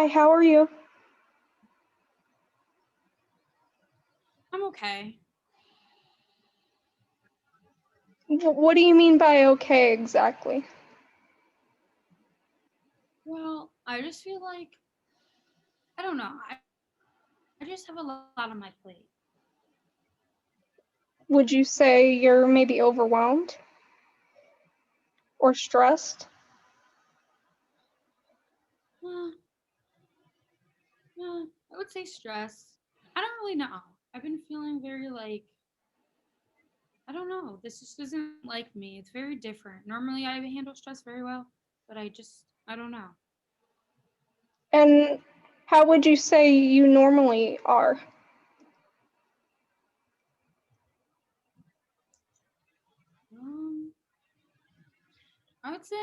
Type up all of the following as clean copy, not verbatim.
Hi, how are you? I'm okay. What do you mean by okay exactly? Well, I just feel like I don't know. I just have a lot on my plate. Would you say you're maybe overwhelmed or stressed? Uh, I would say stress. I don't really know. I've been feeling very like I don't know. This just isn't like me. It's very different. Normally, I handle stress very well, but I don't know. And how would you say you normally are? Um, I would say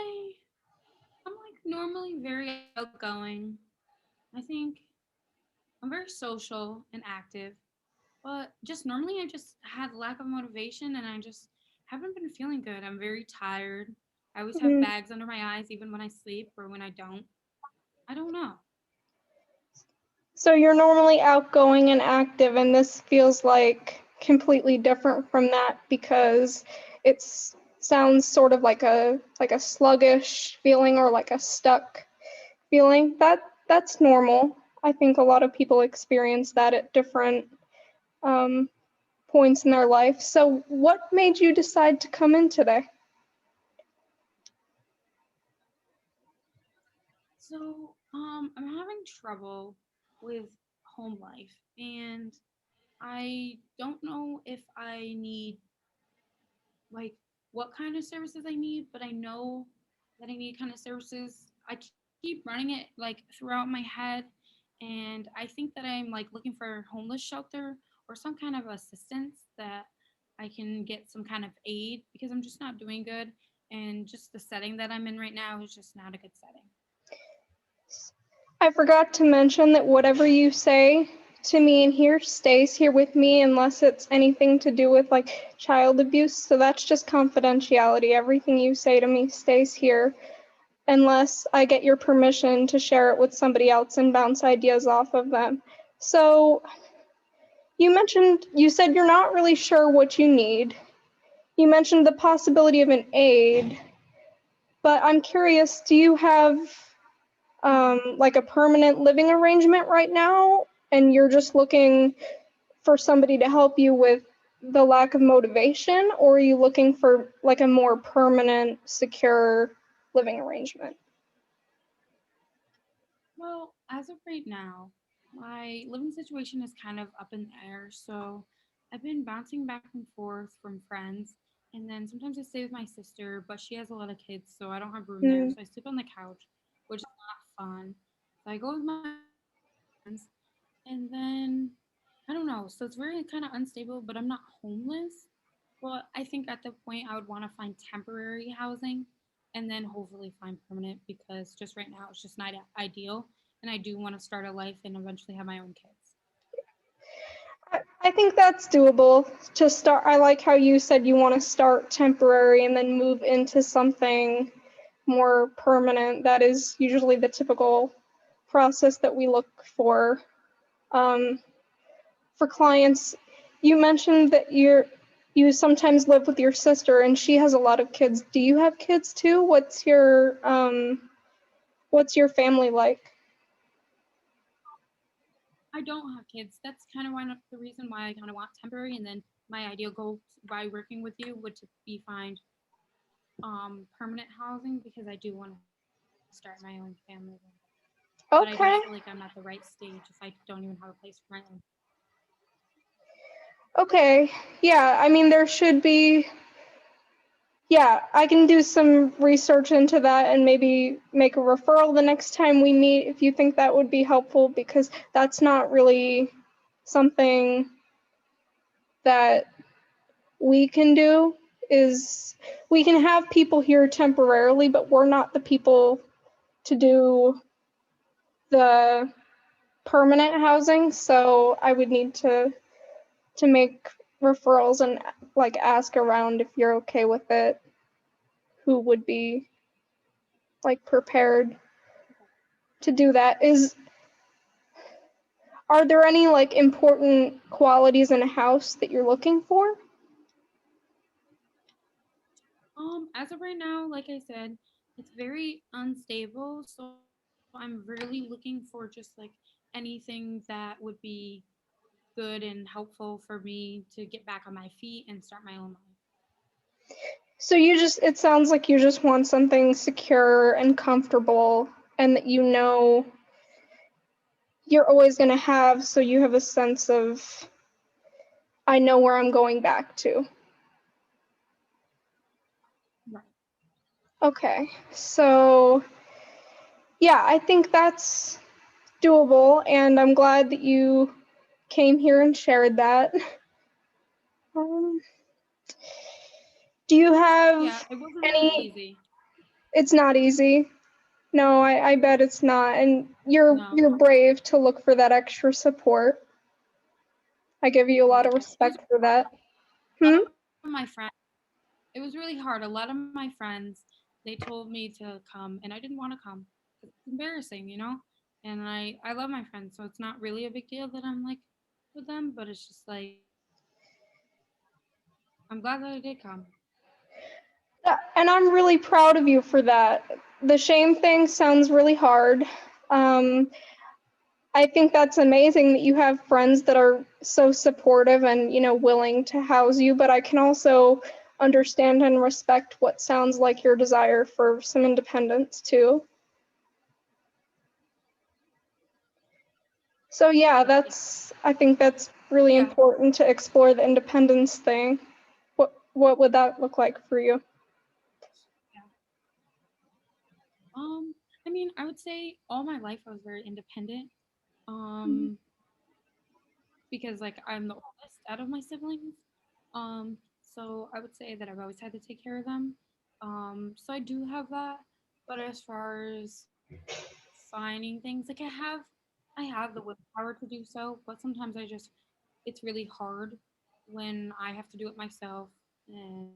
I'm like normally very outgoing. I think I'm very social and active. But just normally, I just had lack of motivation and I just haven't been feeling good. I'm very tired. I always have Mhm. bags under my eyes, even when I sleep or when I don't. I don't know. So you're normally outgoing and active, and this feels like completely different from that because it sounds sort of like a sluggish feeling or like a stuck feeling. That's normal. I think a lot of people experience that at different um, points in their life. So, what made you decide to come in today? So, I'm having trouble with home life, and I don't know if I need like what kind of services I need, but I know that I need kind of services. I keep running it like throughout my head, and I think that I'm like looking for a homeless shelter or some kind of assistance that I can get some kind of aid because I'm just not doing good, and just the setting that I'm in right now is just not a good setting. I forgot to mention that whatever you say to me in here stays here with me unless it's anything to do with like child abuse. So, that's just confidentiality. Everything you say to me stays here unless I get your permission to share it with somebody else and bounce ideas off of them. So, you said you're not really sure what you need. You mentioned the possibility of an aid, but I'm curious, do you have like a permanent living arrangement right now, and you're just looking for somebody to help you with the lack of motivation, or are you looking for like a more permanent, secure living arrangement? Well, as of right now, my living situation is kind of up in the air. So I've been bouncing back and forth from friends. And then sometimes I stay with my sister, but she has a lot of kids, so I don't have room there. Hmm. So I sleep on the couch, which is not fun. So I go with my friends. And then I don't know. So it's very kind of unstable, but I'm not homeless. But I think at the point I would want to find temporary housing and then hopefully find permanent because just right now it's just not ideal. And I do want to start a life and eventually have my own kids. I think that's doable to start. I like how you said you want to start temporary and then move into something more permanent. That is usually the typical process that we look um, for clients. You mentioned that you sometimes live with your sister and she has a lot of kids. Do you have kids too? What's your family like? I don't have kids. That's kind of one of the reason why I kind of want temporary. And then my ideal goal by working with you would to be find permanent housing because I do want to start my own family one day. But I just feel like I'm Okay. at the right stage if I don't even have a place for my own. Okay. Yeah, I mean there should be. Yeah, I can do some research into that and maybe make a referral the next time we meet if you think that would be helpful, because that's not really something that we can do. Is we can have people here temporarily, but we're not the people to do the permanent housing. So I would need to make referrals and like ask around if you're okay with it, who would be like prepared to do that. Is Are there any like important qualities in a house that you're looking for? As of right now, like I said, it's very unstable, so I'm really looking for just like anything that would be good and helpful for me to get back on my feet and start my own life. So it sounds like you just want something secure and comfortable and that you know you're always going to have, so you have a sense of, I know where I'm going back to. Right. Okay, so yeah, I think that's doable, and I'm glad that you came here and shared that. Um, do you Yeah, have it wasn't really any? easy. It's not easy. No, I bet it's not. And No. you're brave to look for that extra support. I give you a lot Yeah. of It was respect for that. a Hmm? lot of my friends. It was really hard. A lot of my friends, they told me to come, and I didn't want to come. It's embarrassing, you know. And I love my friends, so it's not really a big deal that I'm like with them. But it's just like I'm glad that I did come. And I'm really proud of you for that. The shame thing sounds really hard. Um, I think that's amazing that you have friends that are so supportive and, willing to house you, but I can also understand and respect what sounds like your desire for some independence too. So yeah, I think that's really Yeah. important to explore the independence thing. What would that look like for you? Yeah. Um, I mean, I would say all my life I was very independent. Um, because like I'm the oldest out of my siblings. So I would say that I've always had to take care of them. So I do have that. But as far as finding things, like I have the willpower to do so, but sometimes it's really hard when I have to do it myself and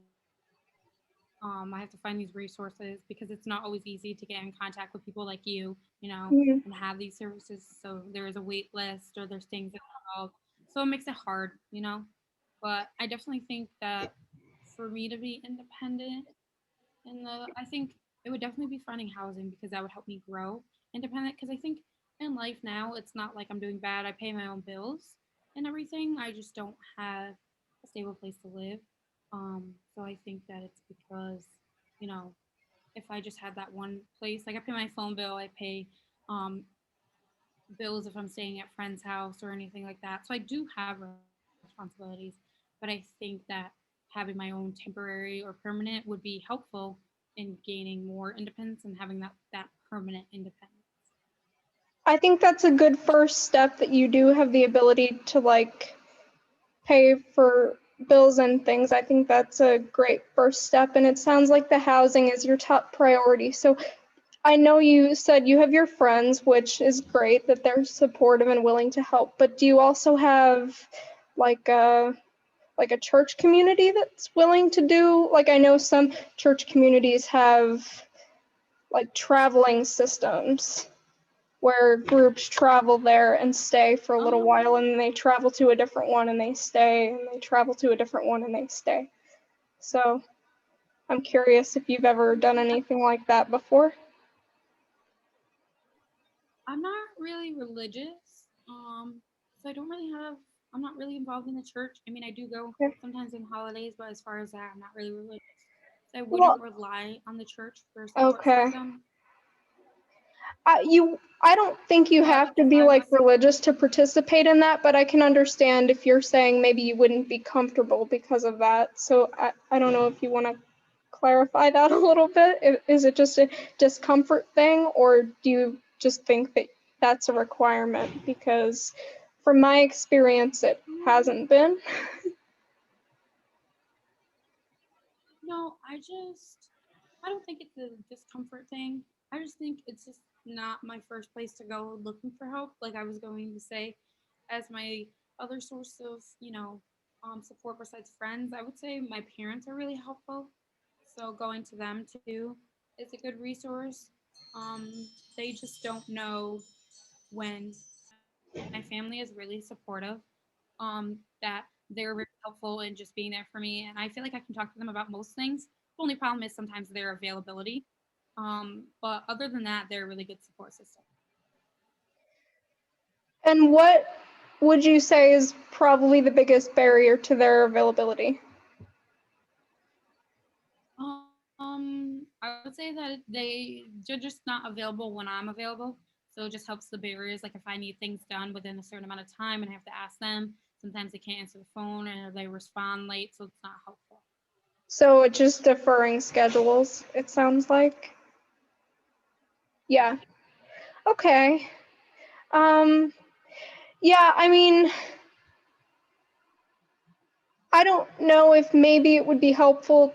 I have to find these resources because it's not always easy to get in contact with people like you, Mhm. and have these services. So there is a wait list or there's things involved. So it makes it hard. But I definitely think that for me to be independent I think it would definitely be finding housing because that would help me grow independent. Because I think in life now, it's not like I'm doing bad. I pay my own bills and everything. I just don't have a stable place to live. So I think that it's because, you know, if I just had that one place, like I pay my phone bill, I pay um, bills if I'm staying at friend's house or anything like that. So I do have responsibilities, but I think that having my own temporary or permanent would be helpful in gaining more independence and having that permanent independence. I think that's a good first step that you do have the ability to like pay for bills and things. I think that's a great first step. And it sounds like the housing is your top priority. So I know you said you have your friends, which is great that they're supportive and willing to help. But do you also have like a church community that's willing to do, like, I know some church communities have like traveling systems where groups travel there and stay for a little Um, while, and then they travel to a different one and they stay, and they travel to a different one and they stay. So I'm curious if you've ever done anything like that before. I'm not really religious, so I don't really have. I'm not really involved in the church. I mean, I do go Okay. sometimes in holidays, but as far as that, I'm not really religious. So I Well, wouldn't rely on the church for support okay. system. I don't think you But have to if be I like was, religious to participate in that, but I can understand if you're saying maybe you wouldn't be comfortable because of that. So I don't know if you want to clarify that a little bit. Is it just a discomfort thing, or do you just think that that's a requirement? Because from my experience, it um, hasn't been. no, I don't think it's a discomfort thing. I just think it's just not my first place to go looking for help. Like I was going to say, as my other source of, support besides friends, I would say my parents are really helpful. So going to them too is a good resource. They just don't know when. my family is really supportive. That they're very helpful in just being there for me, and I feel like I can talk to them about most things. The only problem is sometimes their availability. But other than that, they're a really good support system. And what would you say is probably the biggest barrier to their availability? I would say that they're just not available when I'm available. So it just helps the barriers. Like if I need things done within a certain amount of time and I have to ask them, sometimes they can't answer the phone or they respond late, so it's not helpful. So it's just deferring schedules, it sounds like. Yeah. Okay. Um, yeah, I mean, I don't know if maybe it would be helpful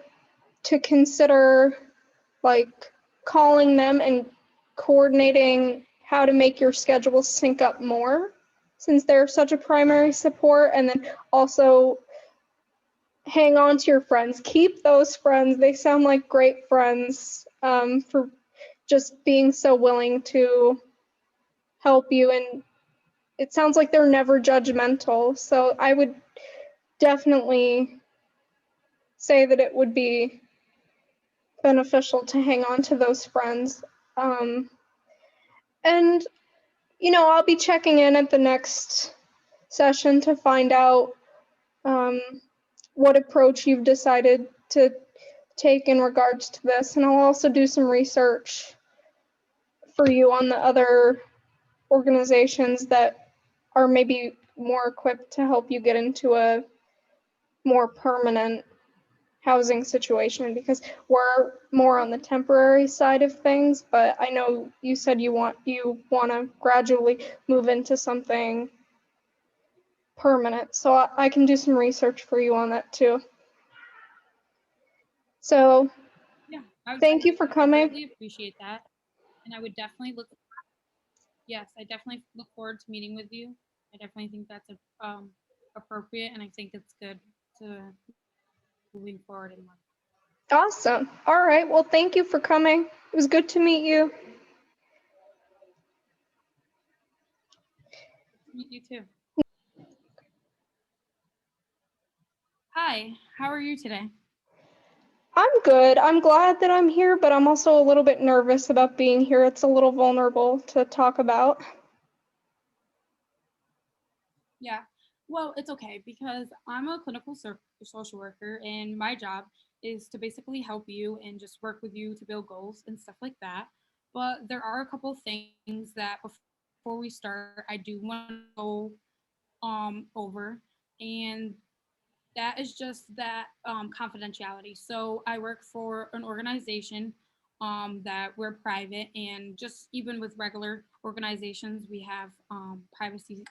to consider like calling them and coordinating how to make your schedule sync up more since they're such a primary support, and then also hang on to your friends. Keep those friends. They sound like great friends, for just being so willing to help you. And it sounds like they're never judgmental. So I would definitely say that it would be beneficial to hang on to those friends. Um, and, I'll be checking in at the next session to find out um, what approach you've decided to take in regards to this. And I'll also do some research for you on the other organizations that are maybe more equipped to help you get into a more permanent housing situation, because we're more on the temporary side of things, but I know you said you want to gradually move into something permanent. So I can do some research for you on that too. So Yeah, thank you for I would coming. greatly appreciate that. And I would definitely yes, I definitely look forward to meeting with you. I definitely think that's appropriate, and I think it's good to moving forward in life. Awesome. All right. Well, thank you for coming. It was good to meet you. Meet you too. Hi, how are you today? I'm good. I'm glad that I'm here, but I'm also a little bit nervous about being here. It's a little vulnerable to talk about. Yeah. Well, it's okay because I'm a social worker, and my job is to basically help you and just work with you to build goals and stuff like that. But there are a couple things that before we start, I do want to go over, and that is just that confidentiality. So I work for an organization that we're private, and just even with regular organizations, we have privacy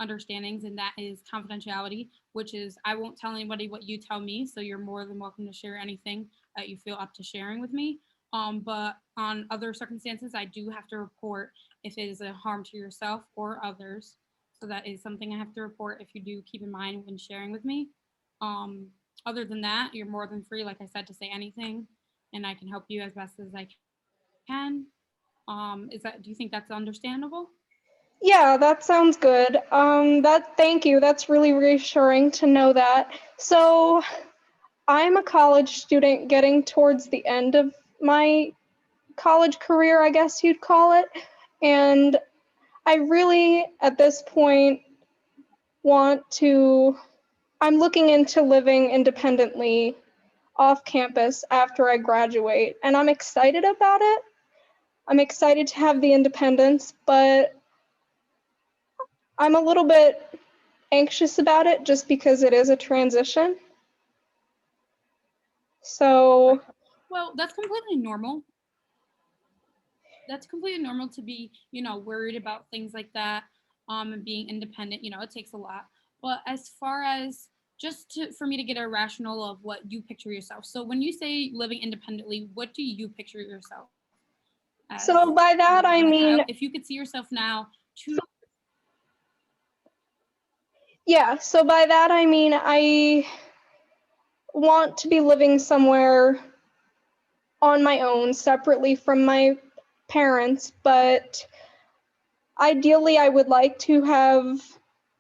understandings, and that is confidentiality, which is I won't tell anybody what you tell me. So you're more than welcome to share anything that you feel up to sharing with me. But on other circumstances, I do have to report if it is a harm to yourself or others. So that is something I have to report if you do keep in mind when sharing with me. Um, Other than that, you're more than free, like I said, to say anything, and I can help you as best as I can. Do you think that's understandable? Yeah, that sounds good. Thank you. That's really reassuring to know that. So, I'm a college student getting towards the end of my college career, I guess you'd call it. And I really, at this point, want to, I'm looking into living independently off campus after I graduate, and I'm excited about it. I'm excited to have the independence, but I'm a little bit anxious about it just because it is a transition. Right. So, Well, that's completely normal. That's completely normal to be, worried about things like that, and being independent. It takes a lot. But as far as for me to get a rational of what you picture yourself. So when you say living independently, what do you picture yourself as so by that I living? Like, mean, if you could see yourself now, two. yeah, so by that I mean I want to be living somewhere on my own, separately from my parents, but Ideally, I would like to have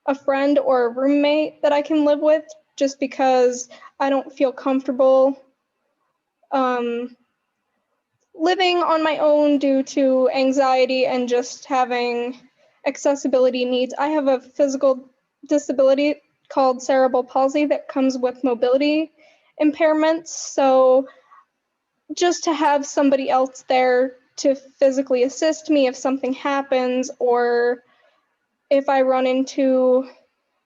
a friend or a roommate that I can live with, just because I don't feel comfortable living on my own due to anxiety and just having accessibility needs. I have a physical disability called cerebral palsy that comes with mobility impairments. So just to have somebody else there to physically assist me if something happens, or if I run into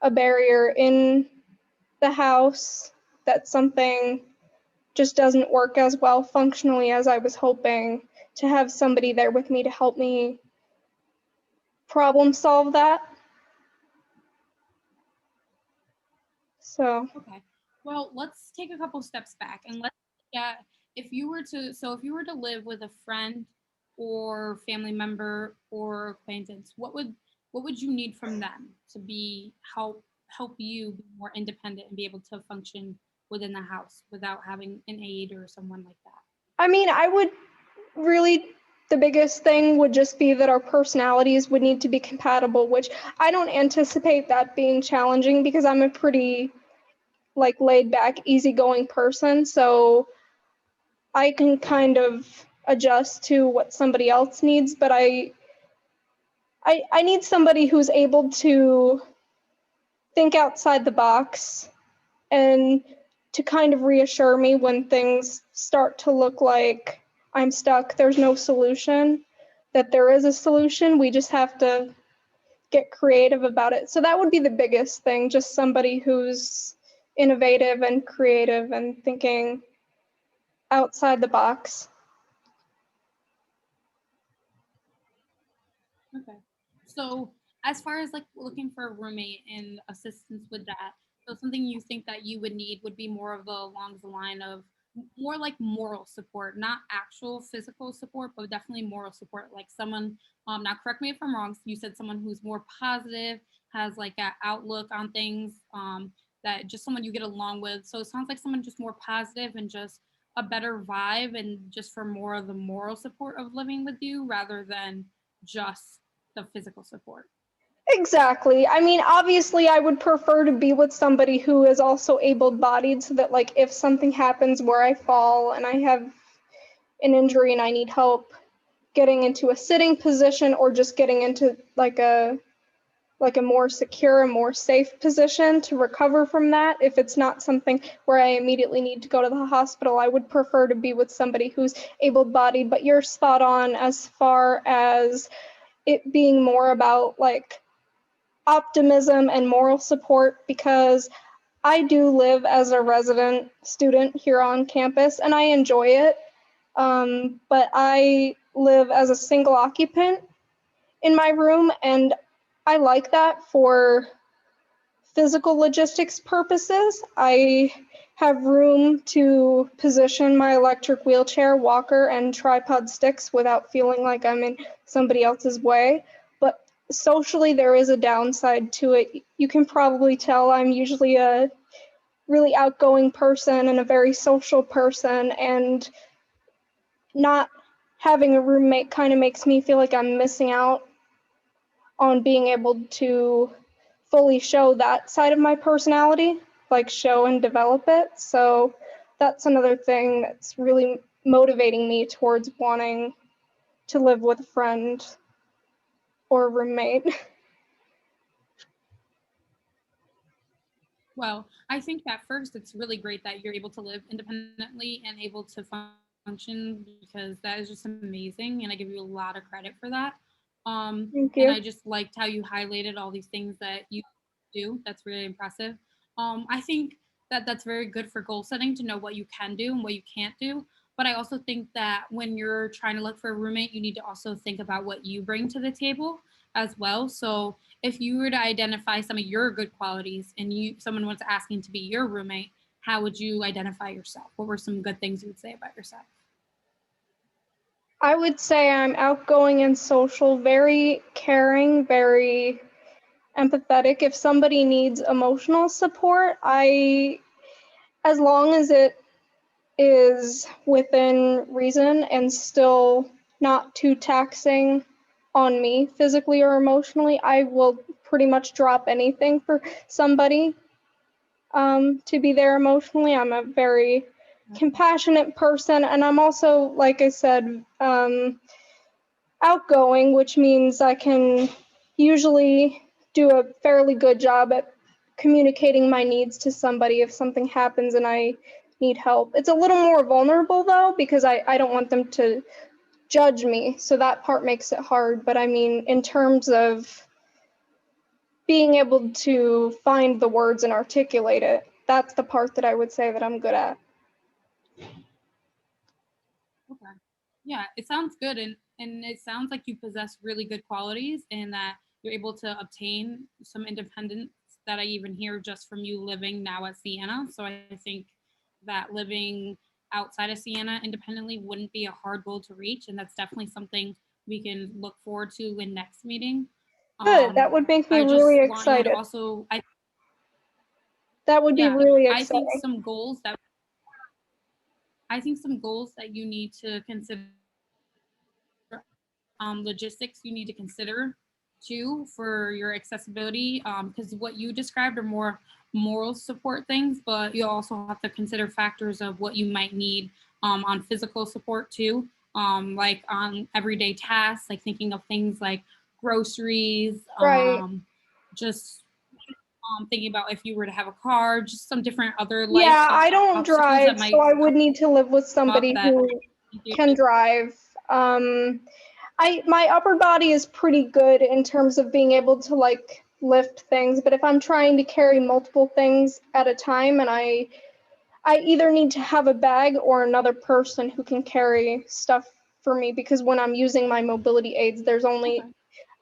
a barrier in the house that something just doesn't work as well functionally as I was hoping, to have somebody there with me to help me problem solve that. So, Okay. Well, let's take a couple steps back and let's look at if you were to live with a friend or family member or acquaintance, what would you need from them to be help you be more independent and be able to function within the house without having an aide or someone like that? I mean, I would really, the biggest thing would just be that our personalities would need to be compatible, which I don't anticipate that being challenging because I'm a pretty like laid back, easygoing person. So I can kind of adjust to what somebody else needs, but I need somebody who's able to think outside the box and to kind of reassure me when things start to look like I'm stuck, there's no solution, that there is a solution. We just have to get creative about it. So that would be the biggest thing, just somebody who's innovative and creative and thinking outside the box. Okay. So as far as like looking for a roommate and assistance with that, so something you think that you would need would be more of along the line of more like moral support, not actual physical support, but definitely moral support. Like someone, now correct me if I'm wrong, you said someone who's more positive, has like an outlook on things, that just someone you get along with. So it sounds like someone just more positive and just a better vibe and just for more of the moral support of living with you rather than just the physical support. Exactly. I mean, obviously, I would prefer to be with somebody who is also able-bodied so that, like, if something happens where I fall and I have an injury and I need help getting into a sitting position or just getting into like a more secure, a more safe position to recover from that. If it's not something where I immediately need to go to the hospital, I would prefer to be with somebody who's able-bodied. But you're spot on as far as it being more about like optimism and moral support, because I do live as a resident student here on campus and I enjoy it. But I live as a single occupant in my room, and I like that for physical logistics purposes. I have room to position my electric wheelchair, walker, and tripod sticks without feeling like I'm in somebody else's way. But socially, there is a downside to it. You can probably tell I'm usually a really outgoing person and a very social person, and not having a roommate kind of makes me feel like I'm missing out on being able to fully show that side of my personality, like show and develop it. So that's another thing that's really motivating me towards wanting to live with a friend or roommate. Well, I think that first, it's really great that you're able to live independently and able to function because that is just amazing. And I give you a lot of credit for that. Thank And you. I just liked how you highlighted all these things that you do. That's really impressive. I think that that's very good for goal setting to know what you can do and what you can't do. But I also think that when you're trying to look for a roommate, you need to also think about what you bring to the table as well. So if you were to identify some of your good qualities and someone was asking to be your roommate, how would you identify yourself? What were some good things you would say about yourself? I would say I'm outgoing and social, very caring, very empathetic. If somebody needs emotional support, as long as it is within reason and still not too taxing on me physically or emotionally, I will pretty much drop anything for somebody to be there emotionally. I'm a very compassionate person, and I'm also, like I said, outgoing, which means I can usually do a fairly good job at communicating my needs to somebody if something happens and I need help. It's a little more vulnerable though, because I don't want them to judge me, so that part makes it hard. But I mean, in terms of being able to find the words and articulate it, that's the part that I would say that I'm good at. Okay. Yeah, it sounds good, and it sounds like you possess really good qualities and that you're able to obtain some independence that I even hear just from you living now at Siena. So I think that living outside of Siena independently wouldn't be a hard goal to reach, and that's definitely something we can look forward to in next meeting. Good. That would make me I just really want you to excited. also, That would be yeah, really I think exciting. some goals that you need to consider, logistics you need to consider too for your accessibility, because what you described are more moral support things, but you also have to consider factors of what you might need on physical support too, like on everyday tasks, like thinking of things like groceries, Right. just thinking about if you were to have a car, just some different other life Yeah, I don't obstacles that drive, so might I would need to live with come up somebody that who can drive. My upper body is pretty good in terms of being able to like lift things, but if I'm trying to carry multiple things at a time and I either need to have a bag or another person who can carry stuff for me, because when I'm using my mobility aids, Okay.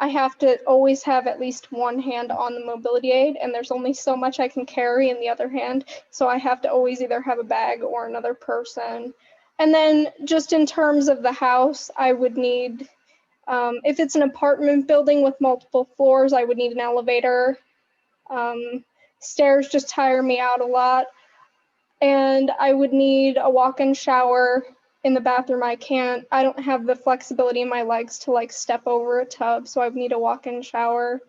I have to always have at least one hand on the mobility aid, and there's only so much I can carry in the other hand. So I have to always either have a bag or another person. And then just in terms of the house, I would need, if it's an apartment building with multiple floors, I would need an elevator. Um, Stairs just tire me out a lot. And I would need a walk-in shower in the bathroom. I don't have the flexibility in my legs to like step over a tub, so I would need a walk-in shower.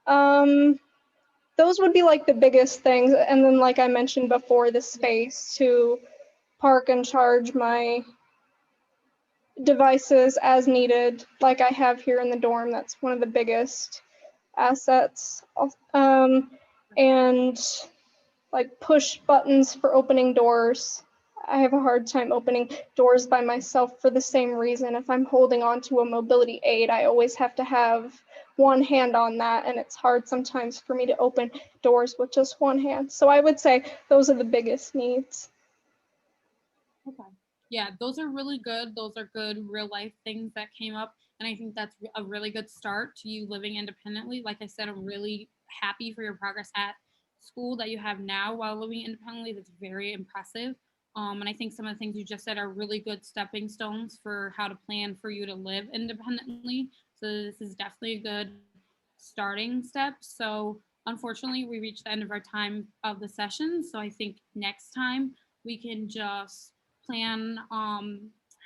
Um, those would be like the biggest things. And then, like I mentioned before, the space to park and charge my devices as needed, like I have here in the dorm. That's one of the biggest assets. And like push buttons for opening doors. I have a hard time opening doors by myself for the same reason. If I'm holding onto a mobility aid, I always have to have one hand on that, and it's hard sometimes for me to open doors with just one hand. So I would say those are the biggest needs. Okay. Yeah, those are really good. Those are good real life things that came up. And I think that's a really good start to you living independently. Like I said, I'm really happy for your progress at school that you have now while living independently. That's very impressive. And I think some of the things you just said are really good stepping stones for how to plan for you to live independently. So this is definitely a good starting step. So unfortunately, we reached the end of our time of the session. So I think next time we can just plan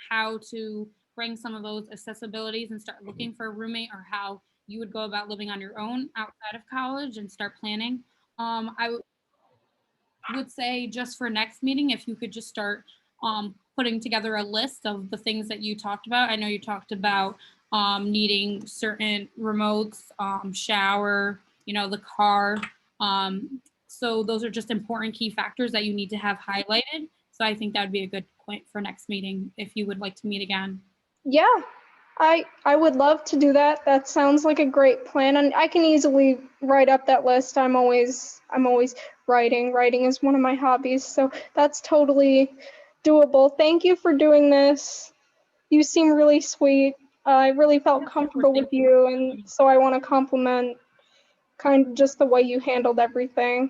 how to bring some of those accessibilities and start looking for a roommate, or how you would go about living on your own outside of college and start planning. I would say just for next meeting, if you could just start putting together a list of the things that you talked about. I know you talked about needing certain remotes, shower, the car. So those are just important key factors that you need to have highlighted. So I think that would be a good point for next meeting if you would like to meet again. Yeah, I would love to do that. That sounds like a great plan, and I can easily write up that list. I'm always writing. Writing is one of my hobbies, so that's totally doable. Thank you for doing this. You seem really sweet. I really felt Yes, of course. comfortable Thank with you. you, and so I want to compliment kind of just the way you handled everything.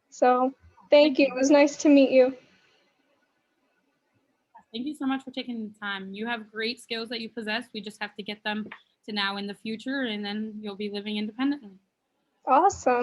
So thank Thank you. you. It was nice to meet you. Thank you so much for taking the time. You have great skills that you possess. We just have to get them to now in the future, and then you'll be living independently. Awesome.